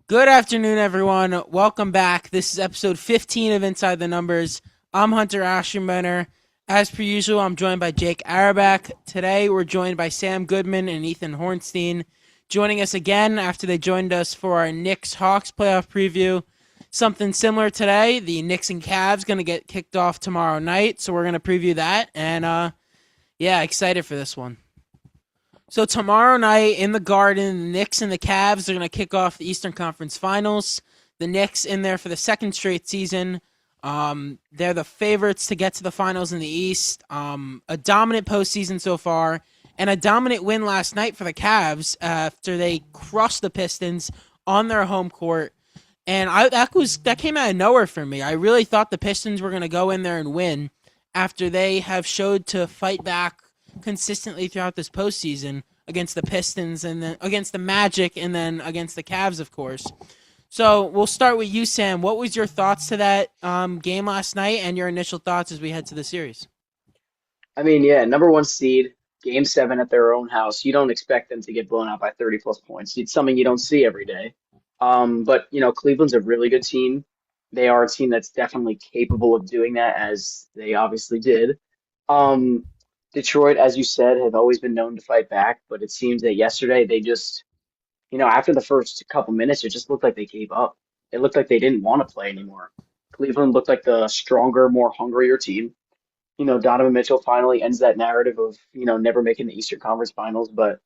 Good afternoon, everyone. Welcome back. This is episode 15 of Inside the Numbers. I'm Hunter Aschenbrenner. As per usual, I'm joined by Jake Auerbach. Today, we're joined by Sam Goodman and Ethan Hornstein. Joining us again after they joined us for our Knicks-Hawks playoff preview. Something similar today. The Knicks and Cavs going to get kicked off tomorrow night, so we're going to preview that. And, excited for this one. So tomorrow night in the Garden, the Knicks and the Cavs are going to kick off the Eastern Conference Finals. The Knicks in there for the second straight season. They're the favorites to get to the finals in the East. A dominant postseason so far, and a dominant win last night for the Cavs after they crushed the Pistons on their home court. And that came out of nowhere for me. I really thought the Pistons were going to go in there and win after they have showed to fight back consistently throughout this postseason against the Pistons and then against the Magic and then against the Cavs, of course. So we'll start with you, Sam. What was your thoughts to that game last night and your initial thoughts as we head to the series? I mean, yeah, number one seed, game seven at their own house. You don't expect them to get blown out by 30 plus points. It's something you don't see every day. But Cleveland's a really good team. They are a team that's definitely capable of doing that, as they obviously did. Um, Detroit, as you said, have always been known to fight back, but it seems that yesterday they just, after the first couple minutes, it just looked like they gave up. It looked like they didn't want to play anymore. Cleveland looked like the stronger, more hungrier team. Donovan Mitchell finally ends that narrative of never making the Eastern Conference Finals, but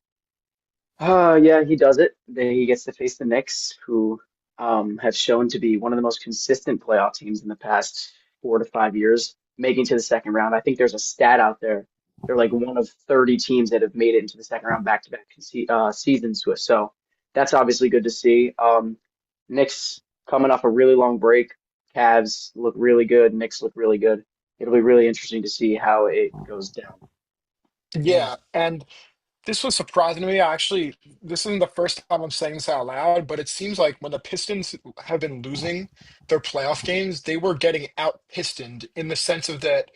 yeah, he does it. Then he gets to face the Knicks, who have shown to be one of the most consistent playoff teams in the past 4 to 5 years, making to the second round. I think there's a stat out there. They're like one of 30 teams that have made it into the second round back-to-back seasons. So that's obviously good to see. Knicks coming off a really long break. Cavs look really good. Knicks look really good. It'll be really interesting to see how it goes down. Yeah. Yeah, and this was surprising to me. This isn't the first time I'm saying this out loud, but it seems like when the Pistons have been losing their playoff games, they were getting out pistoned in the sense of that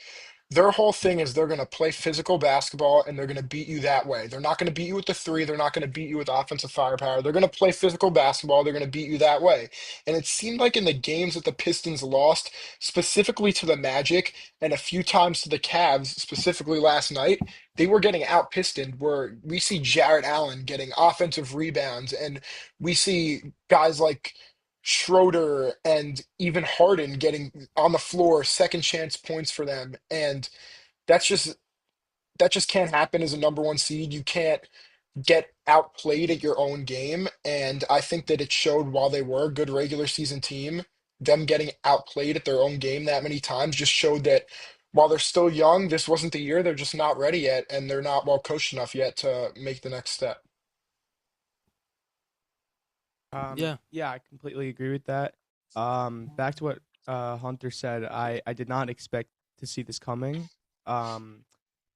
their whole thing is they're going to play physical basketball and they're going to beat you that way. They're not going to beat you with the three. They're not going to beat you with offensive firepower. They're going to play physical basketball. They're going to beat you that way. And it seemed like in the games that the Pistons lost, specifically to the Magic and a few times to the Cavs, specifically last night, they were getting out pistoned where we see Jarrett Allen getting offensive rebounds and we see guys like Schroeder and even Harden getting on the floor, second chance points for them. And that's just that just can't happen as a number one seed. You can't get outplayed at your own game. And I think that it showed while they were a good regular season team, them getting outplayed at their own game that many times just showed that while they're still young, this wasn't the year. They're just not ready yet, and they're not well coached enough yet to make the next step. Yeah. Yeah, I completely agree with that. Back to what Hunter said, I did not expect to see this coming. Um,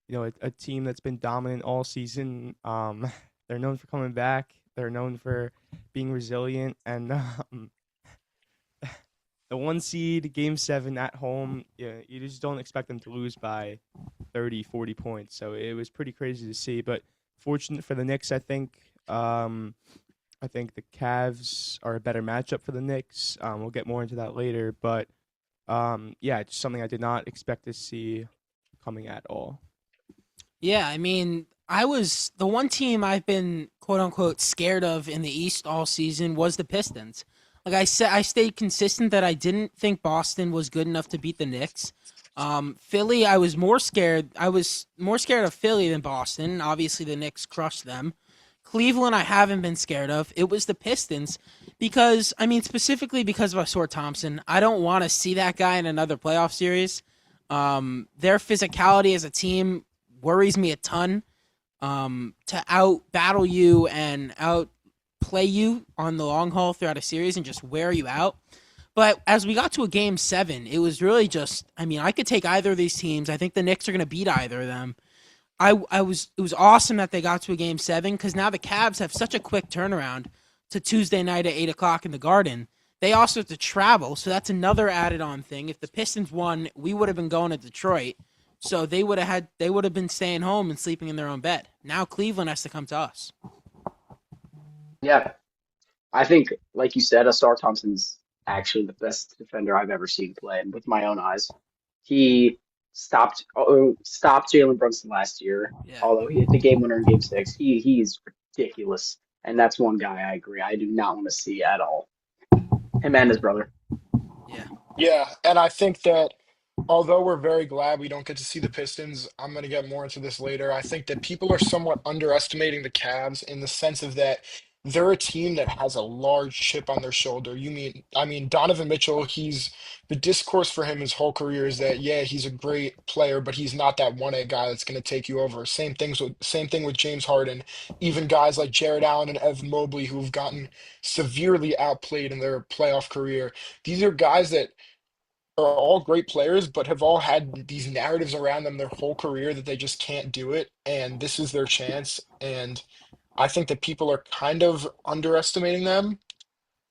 a team that's been dominant all season. They're known for coming back. They're known for being resilient, and the one seed, Game 7 at home, yeah, you just don't expect them to lose by 30, 40 points. So it was pretty crazy to see. But fortunate for the Knicks, I think. I think the Cavs are a better matchup for the Knicks. We'll get more into that later. But yeah, it's something I did not expect to see coming at all. Yeah, I mean, I was the one team I've been quote unquote scared of in the East all season was the Pistons. Like I said, I stayed consistent that I didn't think Boston was good enough to beat the Knicks. Philly, I was more scared. I was more scared of Philly than Boston. Obviously, the Knicks crushed them. Cleveland, I haven't been scared of. It was the Pistons because, I mean, specifically because of Asor Thompson. I don't want to see that guy in another playoff series. Their physicality as a team worries me a ton. To out battle you and outplay you on the long haul throughout a series and just wear you out. But as we got to a game seven, it was really just, I mean, I could take either of these teams. I think the Knicks are going to beat either of them. It was awesome that they got to a game seven because now the Cavs have such a quick turnaround to Tuesday night at 8 o'clock in the Garden. They also have to travel, so that's another added on thing. If the Pistons won, we would have been going to Detroit, so they would have been staying home and sleeping in their own bed. Now Cleveland has to come to us. Yeah, I think, like you said, Asar Thompson's actually the best defender I've ever seen play, and with my own eyes. He stopped Jalen Brunson last year, Yeah, although he hit the game winner in Game 6. He's ridiculous, and that's one guy I agree I do not want to see at all. Him and his brother. yeah. Yeah, and I think that although we're very glad we don't get to see the Pistons, I'm going to get more into this later. I think that people are somewhat underestimating the Cavs in the sense of that they're a team that has a large chip on their shoulder. I mean, Donovan Mitchell, the discourse for him his whole career is that, yeah, he's a great player, but he's not that 1A guy that's going to take you over. Same thing with James Harden, even guys like Jared Allen and Evan Mobley who've gotten severely outplayed in their playoff career. These are guys that are all great players, but have all had these narratives around them their whole career that they just can't do it. And this is their chance. And I think that people are kind of underestimating them,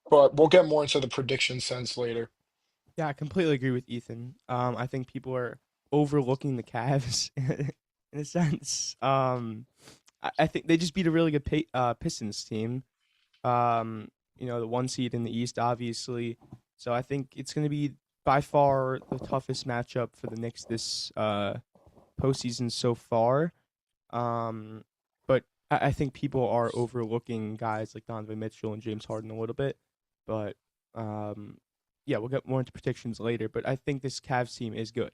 but we'll get more into the prediction sense later. Yeah, I completely agree with Ethan. I think people are overlooking the Cavs in a sense. I think they just beat a really good Pistons team. The one seed in the East, obviously. So I think it's going to be by far the toughest matchup for the Knicks this postseason so far. But I think people are overlooking guys like Donovan Mitchell and James Harden a little bit. But yeah, we'll get more into predictions later. But I think this Cavs team is good.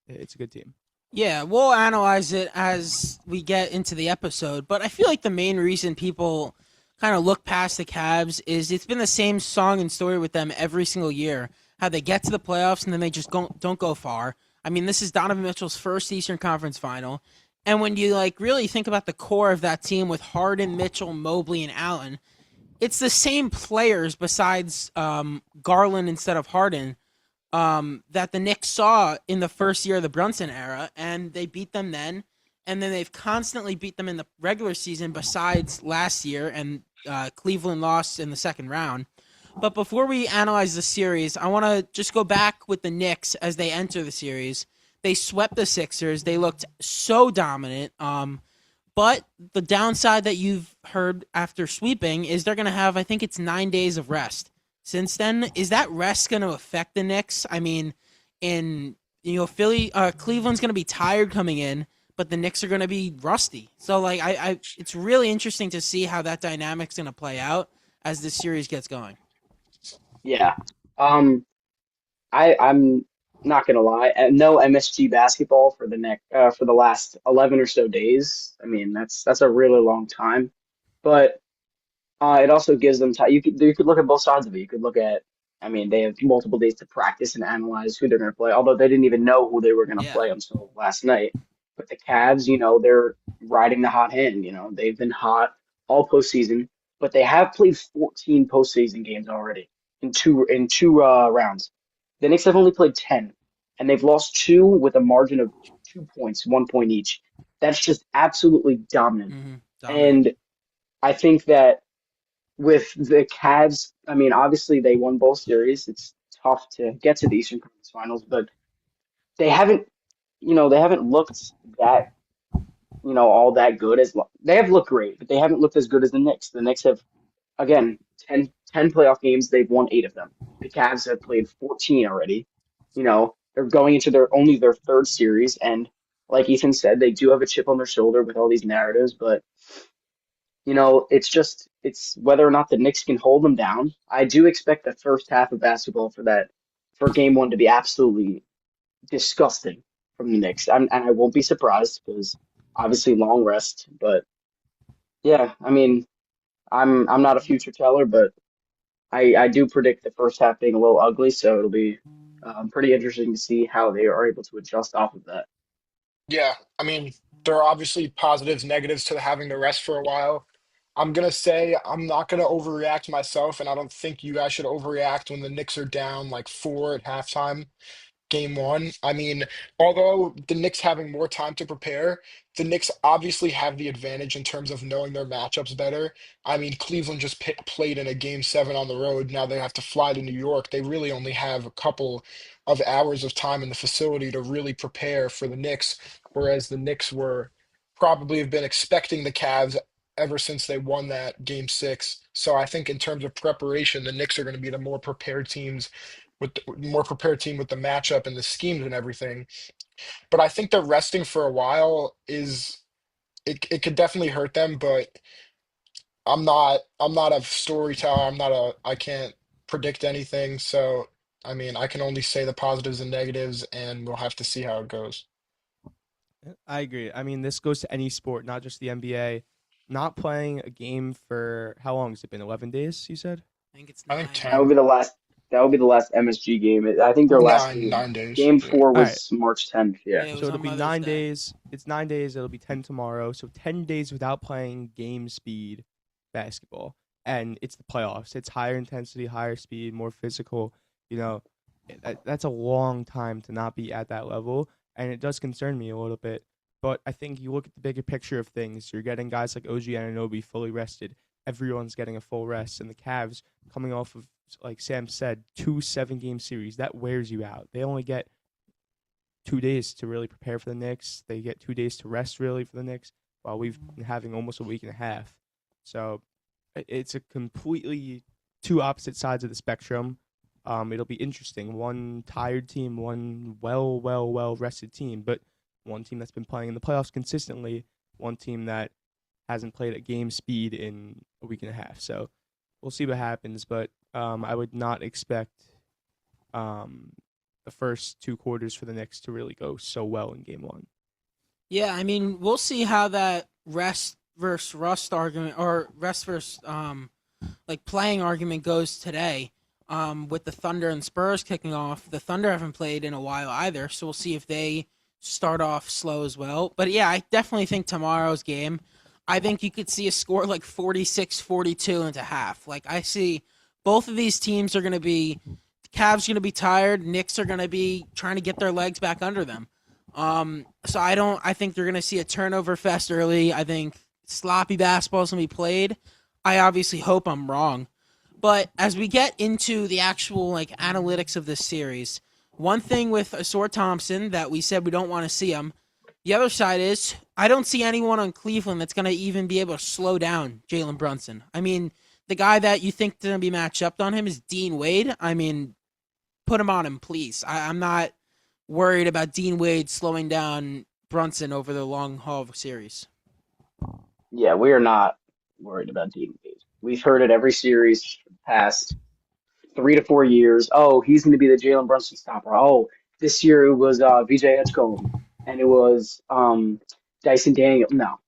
It's a good team. Yeah, we'll analyze it as we get into the episode, but I feel like the main reason people kind of look past the Cavs is it's been the same song and story with them every single year. How they get to the playoffs and then they just don't go far. I mean, this is Donovan Mitchell's first Eastern Conference final. And when you like really think about the core of that team with Harden, Mitchell, Mobley, and Allen, it's the same players besides Garland instead of Harden that the Knicks saw in the first year of the Brunson era, and they beat them then, and then they've constantly beat them in the regular season. Besides last year, and Cleveland lost in the second round. But before we analyze the series, I want to just go back with the Knicks as they enter the series. They swept the Sixers. They looked so dominant. But the downside that you've heard after sweeping is they're going to have, I think it's 9 days of rest. Since then, is that rest going to affect the Knicks? I mean, in Cleveland's going to be tired coming in, but the Knicks are going to be rusty. So, like, it's really interesting to see how that dynamic's going to play out as this series gets going. Yeah. Um, I'm not gonna lie. No MSG basketball for for the last 11 or so days. I mean, that's a really long time. But it also gives them time. You could look at both sides of it. You could look at, I mean, they have multiple days to practice and analyze who they're going to play. Although they didn't even know who they were going to Yeah. play until last night. But the Cavs, they're riding the hot hand. They've been hot all postseason, but they have played 14 postseason games already in two rounds. The Knicks have only played 10, and they've lost two with a margin of 2 points, 1 point each. That's just absolutely dominant. Dominant. And I think that with the Cavs, I mean, obviously they won both series. It's tough to get to the Eastern Conference Finals, but they haven't, they haven't looked that, all that good they have looked great, but they haven't looked as good as the Knicks. The Knicks have, again, 10 playoff games. They've won 8 of them. The Cavs have played 14 already. They're going into their third series, and like Ethan said, they do have a chip on their shoulder with all these narratives, but it's whether or not the Knicks can hold them down. I do expect the first half of basketball for game one to be absolutely disgusting from the Knicks. And I won't be surprised because obviously long rest. But yeah, I mean, I'm not a future teller, but I do predict the first half being a little ugly. So it'll be pretty interesting to see how they are able to adjust off of that. Yeah, I mean, there are obviously positives, negatives to having the rest for a while. I'm gonna say I'm not gonna overreact myself, and I don't think you guys should overreact when the Knicks are down like four at halftime. Game one. I mean, although the Knicks having more time to prepare, the Knicks obviously have the advantage in terms of knowing their matchups better. I mean, Cleveland just played in a game seven on the road. Now they have to fly to New York. They really only have a couple of hours of time in the facility to really prepare for the Knicks, whereas the Knicks were probably have been expecting the Cavs ever since they won that game six. So I think in terms of preparation, the Knicks are going to be the more prepared teams with the more prepared team with the matchup and the schemes and everything. But I think that resting for a while is it could definitely hurt them, but I'm not a storyteller. I can't predict anything. So I mean I can only say the positives and negatives and we'll have to see how it goes. I agree. I mean, this goes to any sport, not just the NBA. Not playing a game for how long has it been? 11 days, you said? I think it's I think 9. That would 10, be the last. That would be the last MSG game. I think their last nine, game, 9 days. game Yeah. four All right. was March 10th. Yeah. Yeah, it So was it'll on be Mother's 9 Day. days. It's 9 days. It'll be 10 tomorrow. So 10 days without playing game speed basketball. And it's the playoffs. It's higher intensity, higher speed, more physical. You know, that's a long time to not be at that level. And it does concern me a little bit. But I think you look at the bigger picture of things. You're getting guys like OG Anunoby fully rested. Everyone's getting a full rest. And the Cavs coming off of, like Sam said, 2 7-game series. That wears you out. They only get 2 days to really prepare for the Knicks. They get 2 days to rest really for the Knicks, while we've been having almost a week and a half. So it's a completely two opposite sides of the spectrum. It'll be interesting. One tired team, one well rested team, but one team that's been playing in the playoffs consistently, one team that hasn't played at game speed in a week and a half. So we'll see what happens, but I would not expect the first 2 quarters for the Knicks to really go so well in game one. Yeah, I mean, we'll see how that rest versus rust argument or rest versus like playing argument goes today. With the Thunder and Spurs kicking off, the Thunder haven't played in a while either, so we'll see if they start off slow as well. But yeah, I definitely think tomorrow's game, I think you could see a score like 46-42 into half. Like I see both of these teams are going to be Cavs going to be tired, Knicks are going to be trying to get their legs back under them. So I think they're going to see a turnover fest early. I think sloppy basketball is going to be played. I obviously hope I'm wrong. But as we get into the actual like analytics of this series, one thing with Asor Thompson that we said we don't want to see him. The other side is I don't see anyone on Cleveland that's going to even be able to slow down Jalen Brunson. I mean, the guy that you think is going to be matched up on him is Dean Wade. I mean, put him on him, please. I'm not worried about Dean Wade slowing down Brunson over the long haul of a series. Yeah, we are not worried about Dean Wade. We've heard it every series past 3 to 4 years. Oh, he's going to be the Jalen Brunson stopper. Oh, this year it was VJ Edgecombe and it was Dyson Daniel. No,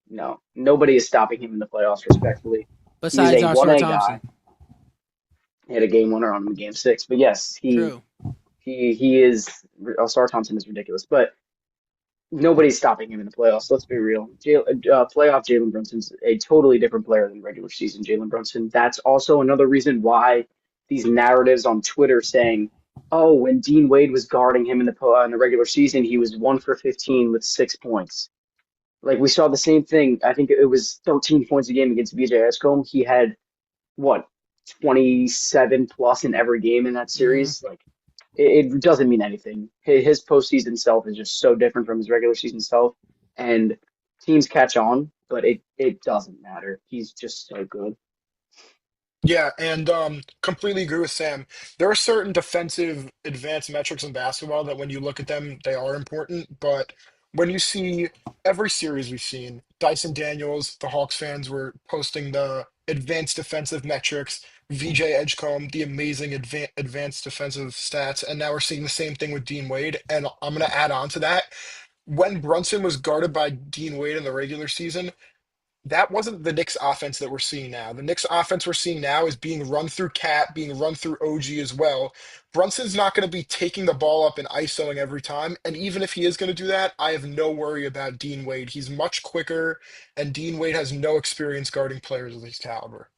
no, nobody is stopping him in the playoffs. Respectfully, he is Besides a one Oscar A Thompson. guy. He had a game winner on him in game six. But yes, True. he is. Star Thompson is ridiculous, but nobody's stopping him in the playoffs. Let's be real. Playoff Jalen Brunson's a totally different player than regular season Jalen Brunson. That's also another reason why these narratives on Twitter saying, "Oh, when Dean Wade was guarding him in the regular season, he was 1 for 15 with 6 points." Like we saw the same thing. I think it was 13 points a game against VJ Escombe. He had what 27 plus in every game in that Mm, series. Like it doesn't mean anything. His postseason self is just so different from his regular season self, and teams catch on, but it doesn't matter. He's just so good. Yeah, and completely agree with Sam. There are certain defensive advanced metrics in basketball that when you look at them, they are important. But when you see every series we've seen, Dyson Daniels, the Hawks fans were posting the advanced defensive metrics, VJ Edgecombe, the amazing advanced defensive stats, and now we're seeing the same thing with Dean Wade. And I'm going to add on to that. When Brunson was guarded by Dean Wade in the regular season, that wasn't the Knicks offense that we're seeing now. The Knicks offense we're seeing now is being run through Cat, being run through OG as well. Brunson's not going to be taking the ball up and ISOing every time. And even if he is going to do that, I have no worry about Dean Wade. He's much quicker, and Dean Wade has no experience guarding players of his caliber.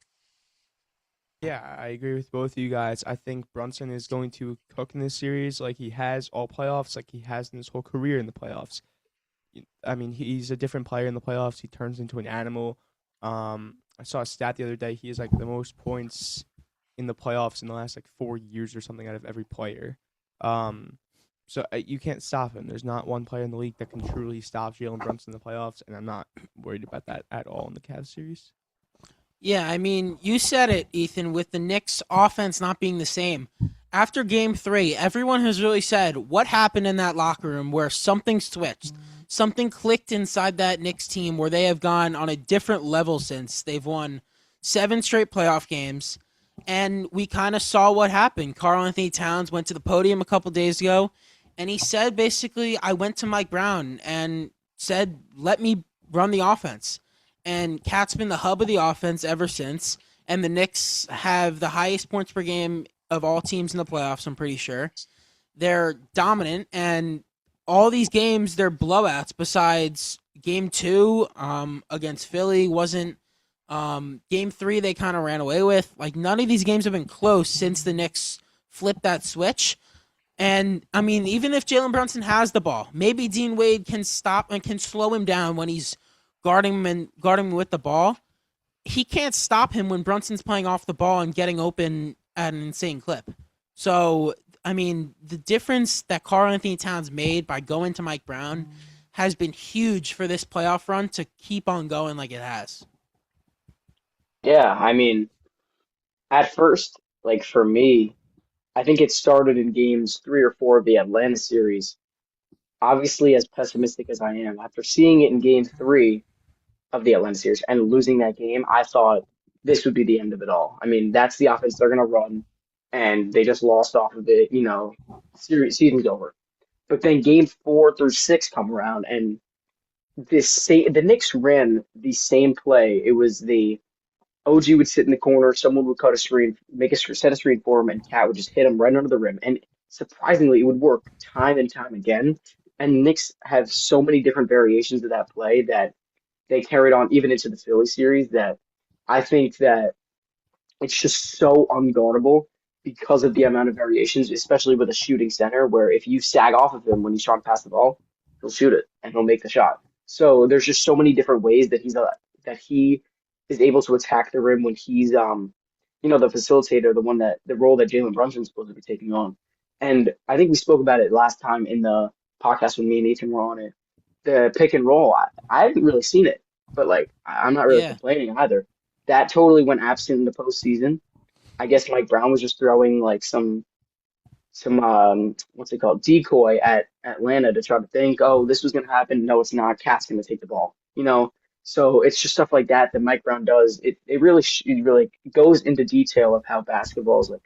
Yeah, I agree with both of you guys. I think Brunson is going to cook in this series like he has all playoffs, like he has in his whole career in the playoffs. I mean, he's a different player in the playoffs. He turns into an animal. I saw a stat the other day. He has like the most points in the playoffs in the last like 4 years or something out of every player. Um, So you can't stop him. There's not one player in the league that can truly stop Jalen Brunson in the playoffs, and I'm not worried about that at all in the Cavs series. Yeah, I mean, you said it, Ethan, with the Knicks offense not being the same. After game 3, everyone has really said what happened in that locker room where something switched. Something clicked inside that Knicks team where they have gone on a different level since. They've won 7 straight playoff games, and we kind of saw what happened. Karl Anthony Towns went to the podium a couple days ago, and he said basically, I went to Mike Brown and said, let me run the offense. And Cat's been the hub of the offense ever since. And the Knicks have the highest points per game of all teams in the playoffs, I'm pretty sure. They're dominant, and all these games, they're blowouts besides game 2 against Philly wasn't. Game 3, they kind of ran away with. Like, none of these games have been close since the Knicks flipped that switch. And, I mean, even if Jalen Brunson has the ball, maybe Dean Wade can stop and can slow him down when he's guarding him with the ball. He can't stop him when Brunson's playing off the ball and getting open at an insane clip. So, I mean, the difference that Karl Anthony Towns made by going to Mike Brown has been huge for this playoff run to keep on going like it has. Yeah, I mean, at first, like for me, I think it started in games 3 or 4 of the Atlanta series. Obviously, as pessimistic as I am, after seeing it in game 3 of the Atlanta series and losing that game, I thought this would be the end of it all. I mean, that's the offense they're going to run, and they just lost off of it. Season's over. But then game 4 through 6 come around, and the Knicks ran the same play. It was the OG would sit in the corner, someone would cut a screen, set a screen for him, and Cat would just hit him right under the rim. And surprisingly, it would work time and time again. And the Knicks have so many different variations of that play that they carried on even into the Philly series that I think that it's just so unguardable because of the amount of variations, especially with a shooting center, where if you sag off of him when he's trying to pass the ball, he'll shoot it and he'll make the shot. So there's just so many different ways that he is able to attack the rim when he's the facilitator, the role that Jalen Brunson's supposed to be taking on. And I think we spoke about it last time in the podcast when me and Ethan were on it. The pick and roll, I haven't really seen it, but like I'm not really Yeah. complaining either. That totally went absent in the postseason. I guess Mike Brown was just throwing like some what's it called, decoy at Atlanta to try to think, oh, this was gonna happen. No, it's not. Cat's gonna take the ball. So it's just stuff like that Mike Brown does. It really goes into detail of how basketball is like.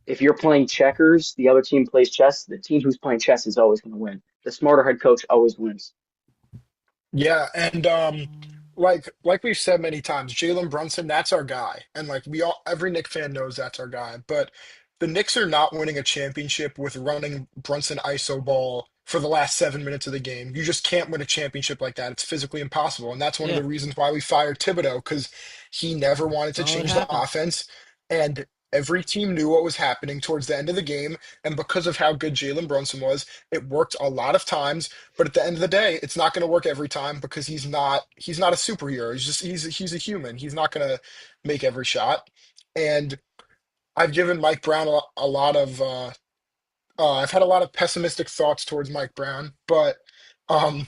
If you're playing checkers, the other team plays chess. The team who's playing chess is always going to win. The smarter head coach always wins. Yeah, and like we've said many times, Jalen Brunson, that's our guy. And like every Knick fan knows that's our guy. But the Knicks are not winning a championship with running Brunson ISO ball for the last 7 minutes of the game. You just can't win a championship like that. It's physically impossible. And that's one of Yeah. the reasons why we fired Thibodeau, because he never wanted to Oh, it change the happened. offense. And every team knew what was happening towards the end of the game. And because of how good Jalen Brunson was, it worked a lot of times. But at the end of the day, it's not going to work every time because he's not a superhero. He's a human. He's not going to make every shot. And I've given Mike Brown a lot of I've had a lot of pessimistic thoughts towards Mike Brown, but um,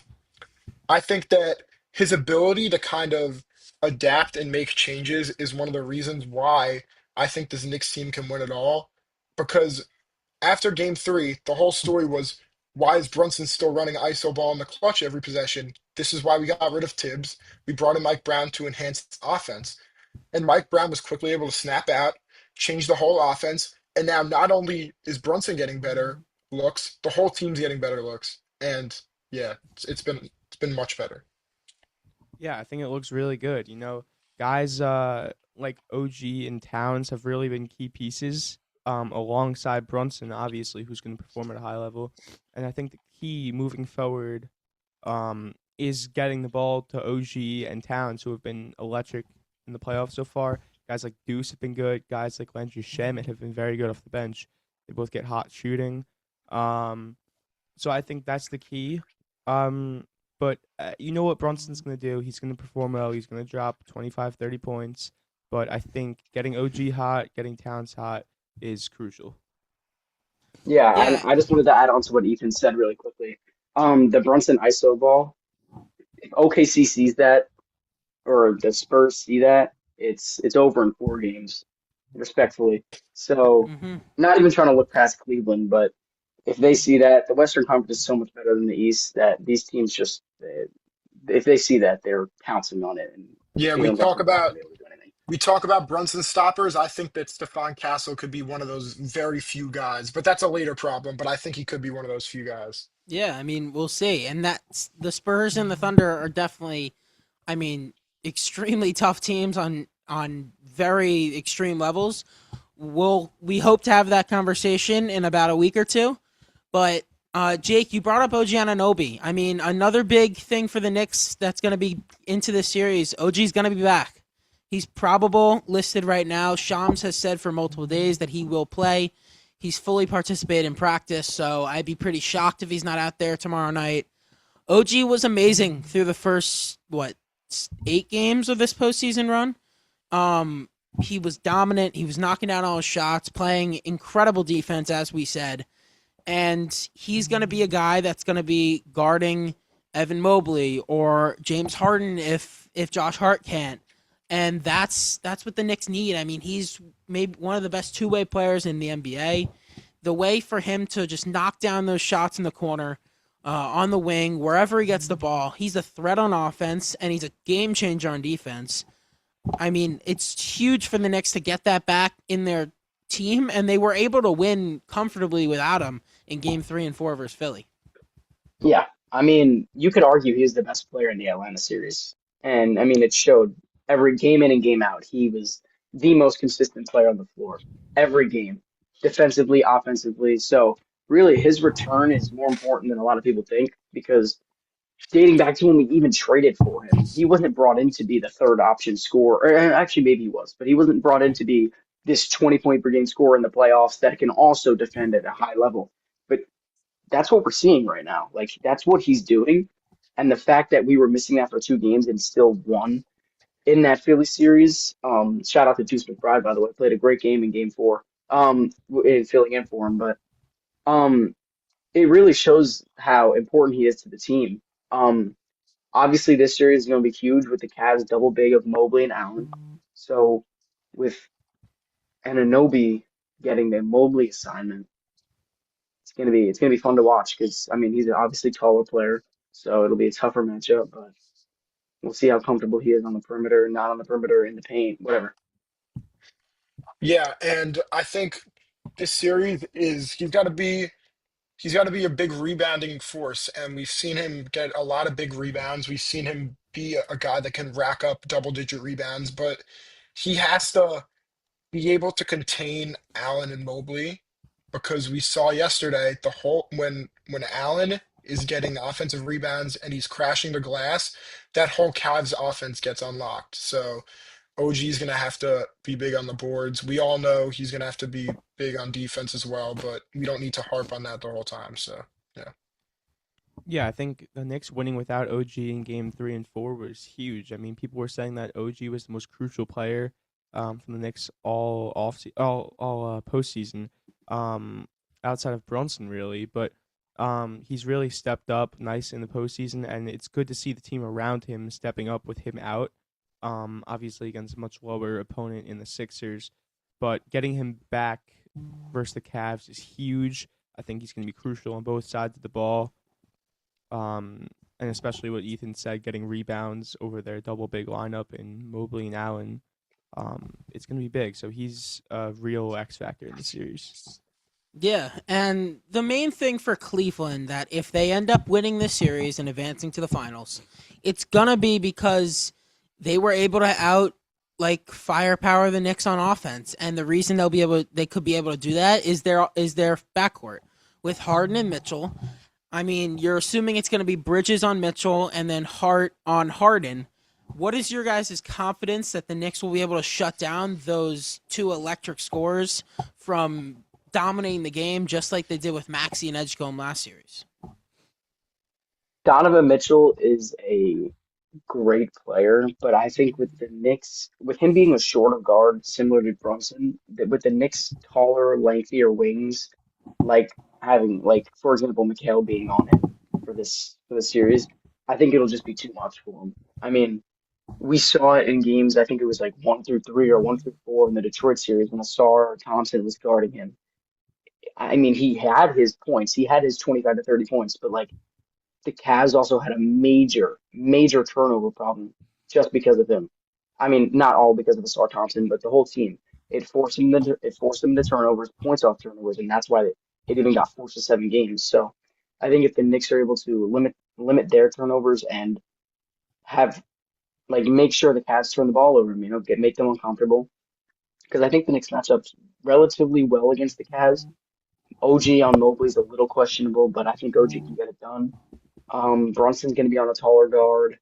I think that his ability to kind of adapt and make changes is one of the reasons why I think this Knicks team can win it all. Because after game 3, the whole story was, why is Brunson still running ISO ball in the clutch every possession? This is why we got rid of Tibbs. We brought in Mike Brown to enhance offense. And Mike Brown was quickly able to snap out, change the whole offense. And now not only is Brunson getting better looks, the whole team's getting better looks. And yeah, it's been much better. Yeah, I think it looks really good. Guys like OG and Towns have really been key pieces alongside Brunson, obviously, who's going to perform at a high level. And I think the key moving forward is getting the ball to OG and Towns, who have been electric in the playoffs so far. Guys like Deuce have been good. Guys like Landry Shamet have been very good off the bench. They both get hot shooting. So I think that's the key. But you know what Brunson's going to do? He's going to perform well. He's going to drop 25, 30 points. But I think getting OG hot, getting Towns hot is crucial. Yeah, and Yeah. I just wanted to add on to what Ethan said really quickly. The Brunson ISO ball, if OKC sees that or the Spurs see that, it's over in 4 games, respectfully. So, Hmm. not even trying to look past Cleveland, but if they see that, the Western Conference is so much better than the East that these teams just, if they see that, they're pouncing on it, and Yeah, we Cleveland talk Brownson's not about going to be able to do anything. we talk about Brunson stoppers. I think that Stephon Castle could be one of those very few guys, but that's a later problem. But I think he could be one of those few guys. Yeah, I mean, we'll see. And that's the Spurs and the Thunder are definitely, I mean, extremely tough teams on very extreme levels. We hope to have that conversation in about a week or two. But Jake, you brought up OG Anunoby. I mean, another big thing for the Knicks that's going to be into this series. OG's going to be back. He's probable listed right now. Shams has said for multiple days that he will play. He's fully participated in practice, so I'd be pretty shocked if he's not out there tomorrow night. OG was amazing through the first 8 games of this postseason run. Um, he was dominant. He was knocking down all his shots, playing incredible defense, as we said, and he's going to be a guy that's going to be guarding Evan Mobley or James Harden if Josh Hart can't. And that's what the Knicks need. I mean, he's maybe one of the best two-way players in the NBA. The way for him to just knock down those shots in the corner, on the wing, wherever he gets the ball, he's a threat on offense and he's a game changer on defense. I mean, it's huge for the Knicks to get that back in their team, and they were able to win comfortably without him in Game 3 and 4 versus Philly. Yeah, I mean, you could argue he's the best player in the Atlanta series. And I mean, it showed every game in and game out. He was the most consistent player on the floor every game, defensively, offensively. So, really, his return is more important than a lot of people think because dating back to when we even traded for him, he wasn't brought in to be the third option scorer. Or actually, maybe he was, but he wasn't brought in to be this 20-point per game scorer in the playoffs that can also defend at a high level. But that's what we're seeing right now. Like that's what he's doing, and the fact that we were missing that for 2 games and still won in that Philly series. Shout out to Deuce McBride, by the way, played a great game in Game 4. In filling in for him, but um, it really shows how important he is to the team. Um, Obviously this series is going to be huge with the Cavs double big of Mobley and Allen. So with Anunoby getting the Mobley assignment it's gonna be fun to watch because I mean he's an obviously taller player, so it'll be a tougher matchup. But we'll see how comfortable he is on the perimeter, not on the perimeter, in the paint, whatever. Yeah, and I think this series is he's got to be a big rebounding force, and we've seen him get a lot of big rebounds. We've seen him be a guy that can rack up double-digit rebounds, but he has to be able to contain Allen and Mobley because we saw yesterday the whole when Allen is getting offensive rebounds and he's crashing the glass, that whole Cavs offense gets unlocked. So OG is going to have to be big on the boards. We all know he's going to have to be big on defense as well, but we don't need to harp on that the whole time. So, yeah. Yeah, I think the Knicks winning without OG in Game 3 and 4 was huge. I mean, people were saying that OG was the most crucial player from the Knicks all postseason, outside of Brunson really. But he's really stepped up nice in the postseason, and it's good to see the team around him stepping up with him out. Obviously against a much lower opponent in the Sixers, but getting him back versus the Cavs is huge. I think he's going to be crucial on both sides of the ball. And especially what Ethan said, getting rebounds over their double big lineup in Mobley and Allen, it's going to be big. So he's a real X factor in the series. Yeah, and the main thing for Cleveland that if they end up winning this series and advancing to the finals, it's gonna be because they were able to firepower the Knicks on offense, and the reason they could be able to do that is their backcourt with Harden and Mitchell. I mean, you're assuming it's going to be Bridges on Mitchell and then Hart on Harden. What is your guys' confidence that the Knicks will be able to shut down those two electric scorers from dominating the game just like they did with Maxey and Edgecombe last series? Donovan Mitchell is a great player, but I think with the Knicks, with him being a shorter guard, similar to Brunson, with the Knicks' taller, lengthier wings, like having like for example Mikhail being on him for this series, I think it'll just be too much for him. I mean, we saw it in games. I think it was like 1 through 3 or 1 through 4 in the Detroit series when Asar Thompson was guarding him. I mean, he had his points. He had his 25 to 30 points, but like the Cavs also had a major turnover problem just because of him. I mean, not all because of Asar Thompson, but the whole team. It forced them to turnovers, points off turnovers, and that's why it even got forced to 7 games. So I think if the Knicks are able to limit their turnovers and have like make sure the Cavs turn the ball over, make them uncomfortable. Because I think the Knicks match up relatively well against the Cavs. OG on Mobley's a little questionable, but I think OG can get it done. Brunson's going to be on a taller guard.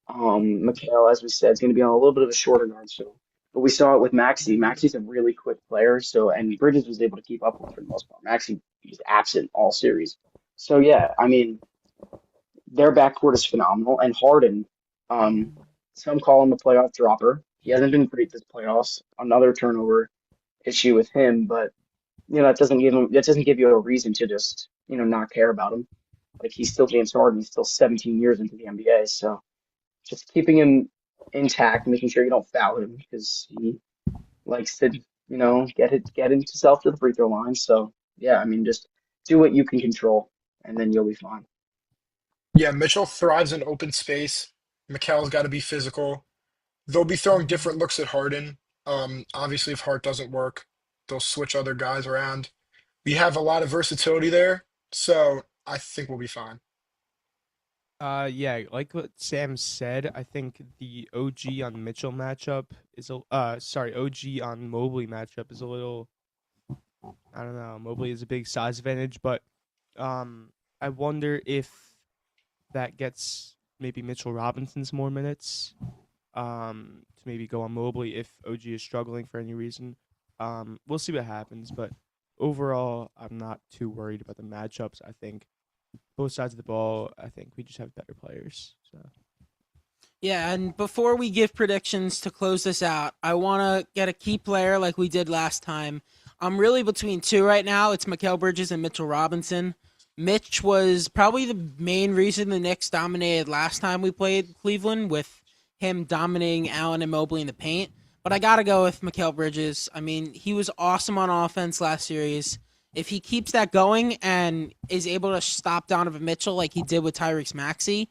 Mikhail, as we said, is going to be on a little bit of a shorter guard. So, but we saw it with Maxey. Maxey's a really quick player. So, and Bridges was able to keep up with him for the most part. Maxey was absent all series. So yeah, I mean, their backcourt is phenomenal. And Harden, um, some call him a playoff dropper. He hasn't been great this playoffs. Another turnover issue with him, but that doesn't give you a reason to just not care about him. Like he's still James Harden. He's still 17 years into the NBA. So just keeping him intact, making sure you don't foul him because he likes to get himself to the free throw line. So yeah, I mean just do what you can control, and then you'll be fine. Yeah, Mitchell thrives in open space. Mikhail's got to be physical. They'll be throwing different looks at Harden. Obviously, if Hart doesn't work, they'll switch other guys around. We have a lot of versatility there, so I think we'll be fine. Yeah, like what Sam said, I think the OG on Mitchell matchup is OG on Mobley matchup is a little, I don't know. Mobley is a big size advantage, but I wonder if that gets maybe Mitchell Robinson's more minutes, to maybe go on Mobley if OG is struggling for any reason. We'll see what happens, but overall, I'm not too worried about the matchups. I think both sides of the ball, I think we just have better players. So Yeah, and before we give predictions to close this out, I want to get a key player like we did last time. I'm really between two right now. It's Mikal Bridges and Mitchell Robinson. Mitch was probably the main reason the Knicks dominated last time we played Cleveland, with him dominating Allen and Mobley in the paint. But I got to go with Mikal Bridges. I mean, he was awesome on offense last series. If he keeps that going and is able to stop Donovan Mitchell like he did with Tyrese Maxey,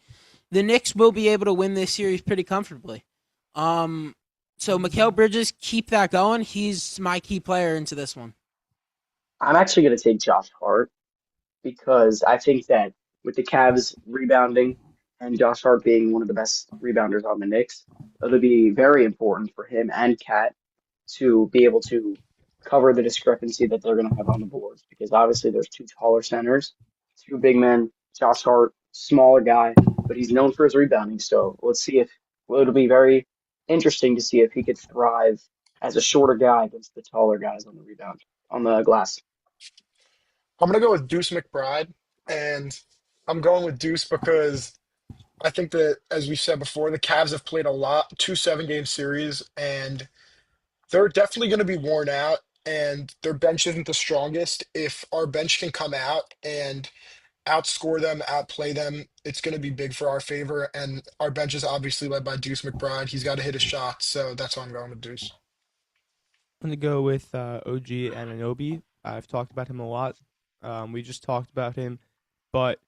the Knicks will be able to win this series pretty comfortably. So Mikal Bridges, keep that going. He's my key player into this one. I'm actually going to take Josh Hart because I think that with the Cavs rebounding and Josh Hart being one of the best rebounders on the Knicks, it'll be very important for him and Cat to be able to cover the discrepancy that they're going to have on the boards because obviously there's two taller centers, two big men. Josh Hart, smaller guy, but he's known for his rebounding. So let's see if well, it'll be very interesting to see if he could thrive as a shorter guy against the taller guys on the rebound on the glass. I'm gonna go with Deuce McBride, and I'm going with Deuce because I think that, as we said before, the Cavs have played a lot, 2 7-game series, and they're definitely going to be worn out, and their bench isn't the strongest. If our bench can come out and outscore them, outplay them, it's going to be big for our favor. And our bench is obviously led by Deuce McBride. He's got to hit his shots, so that's why I'm going with Deuce. I'm gonna go with OG Anunoby. I've talked about him a lot. We just talked about him, but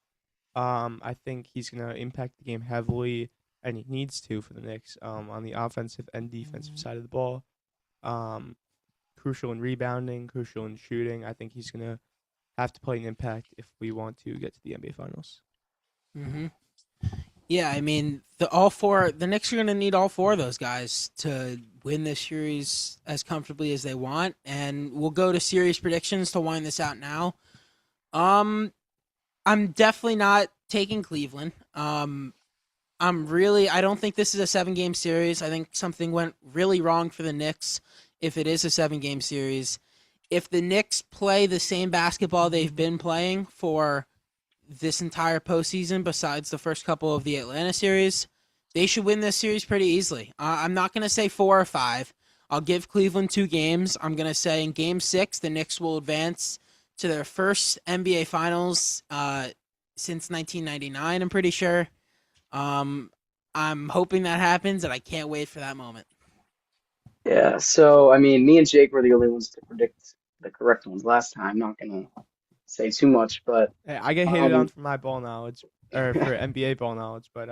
I think he's gonna impact the game heavily, and he needs to for the Knicks on the offensive and defensive side of the ball. Um, Crucial in rebounding, crucial in shooting. I think he's gonna have to play an impact if we want to get to the NBA Finals. Mm-hmm. Yeah, I mean, the Knicks are going to need all four of those guys to win this series as comfortably as they want, and we'll go to series predictions to wind this out now. Um, I'm definitely not taking Cleveland. I don't think this is a 7-game series. I think something went really wrong for the Knicks if it is a 7-game series. If the Knicks play the same basketball they've been playing for this entire postseason, besides the first couple of the Atlanta series, they should win this series pretty easily. I'm not going to say 4 or 5. I'll give Cleveland 2 games. I'm going to say in Game 6, the Knicks will advance to their first NBA Finals since 1999. I'm pretty sure. I'm hoping that happens, and I can't wait for that moment. Yeah, so I mean, me and Jake were the only ones to predict the correct ones last time. Not gonna say too much, but Hey, I get hated on um, for my ball knowledge or for NBA ball knowledge, but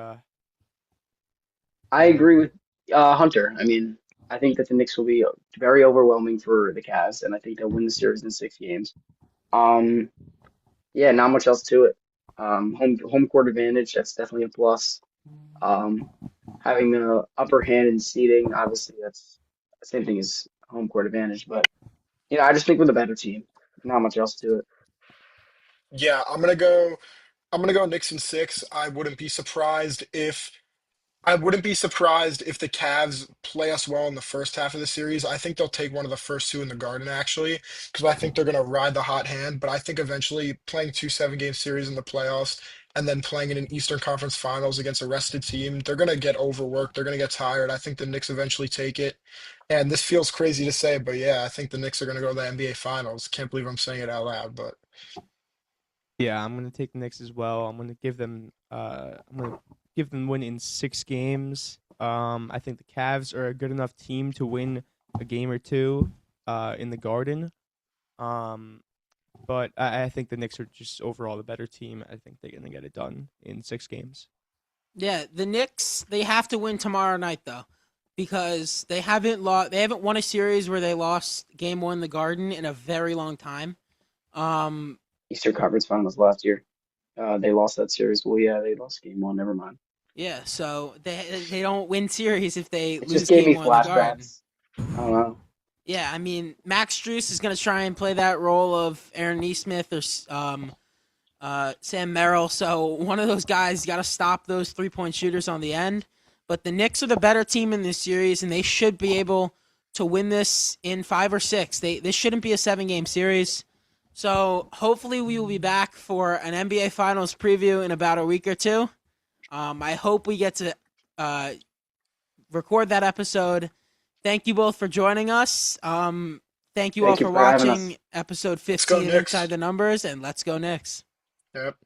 I yeah. agree with Hunter. I mean, I think that the Knicks will be very overwhelming for the Cavs, and I think they'll win the series in 6 games. Um, yeah, not much else to it. Home court advantage, that's definitely a plus. Um, Having the upper hand in seeding, obviously that's the same thing as home court advantage, but I just think we're the better team. Not much else to it. Yeah, I'm gonna go Knicks in six. I wouldn't be surprised if the Cavs play us well in the first half of the series. I think they'll take one of the first two in the Garden, actually, because I think they're going to ride the hot hand. But I think eventually playing two 7-game series in the playoffs and then playing in an Eastern Conference Finals against a rested team, they're going to get overworked. They're going to get tired. I think the Knicks eventually take it. And this feels crazy to say, but yeah, I think the Knicks are going to go to the NBA Finals. Can't believe I'm saying it out loud, but Yeah, I'm gonna take the Knicks as well. I'm gonna give them win in 6 games. I think the Cavs are a good enough team to win a game or two in the Garden. Um, but I think the Knicks are just overall the better team. I think they're gonna get it done in 6 games. Yeah, the Knicks, they have to win tomorrow night though, because they haven't won a series where they lost game 1 in the Garden in a very long time. Um Eastern Conference Finals last year. They lost that series. Well, yeah, they lost game one. Never mind. yeah, so they don't win series if they It just lose gave game me 1 in the Garden. flashbacks. I don't know. Yeah, I mean, Max Strus is going to try and play that role of Aaron Nesmith or Sam Merrill. So one of those guys got to stop those 3-point shooters on the end. But the Knicks are the better team in this series, and they should be able to win this in 5 or 6. This shouldn't be a 7-game series. So hopefully we will be back for an NBA Finals preview in about a week or two. I hope we get to record that episode. Thank you both for joining us. Thank you all Thank you for for having us. watching episode let's go 15 of Inside Knicks. the Numbers, and let's go Knicks. Yep.